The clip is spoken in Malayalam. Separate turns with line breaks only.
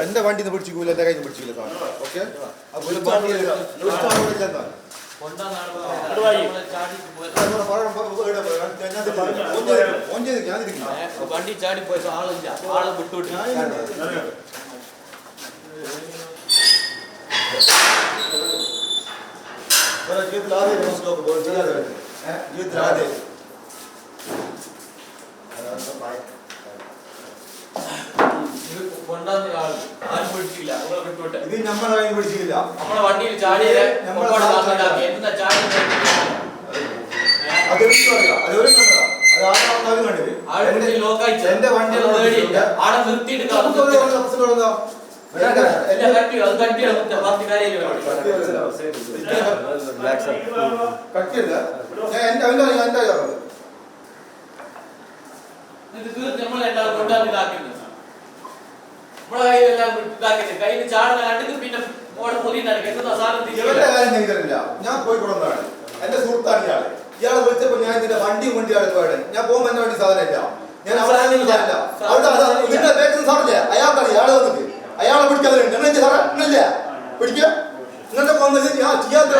എന്റെ വണ്ടി പിടിച്ചില്ല, എന്റെ കയ്യിൽ പിടിച്ചില്ല. ഓക്കെ,
വണ്ടി ചാടി പോയ ആളില്ല, ആള് വിട്ടുവിട്ട്
ഇത് നമ്മളെ പിടിച്ചില്ല.
നമ്മളെ വണ്ടിയിൽ ചാടിയത് എന്താ ചാടി
എന്റെ വണ്ടി
ആടെ നിർത്തിയിട്ട് കയ്യിൽ ചാടുന്ന കണ്ടിട്ട് പിന്നെ
ഞാൻ പോയി കൊടുന്നതാണ്. എന്റെ സുഹൃത്താണ് ഇയാള്. ഇയാളെ വിളിച്ചപ്പോ ഞാൻ ഇതിന്റെ വണ്ടിയും പോയത്. ഞാൻ പോകുമ്പോ എന്റെ വണ്ടി സാധനം ഇല്ല. ഞാൻ അവിടെ സാറില്ല. അയാൾക്കാണ് ഇയാള് വന്നിട്ട് അയാളെ പിടിക്കാതെ സാറേ ഇല്ല പിടിക്കുക. ഇങ്ങനത്തെ ചെയ്യാത്ത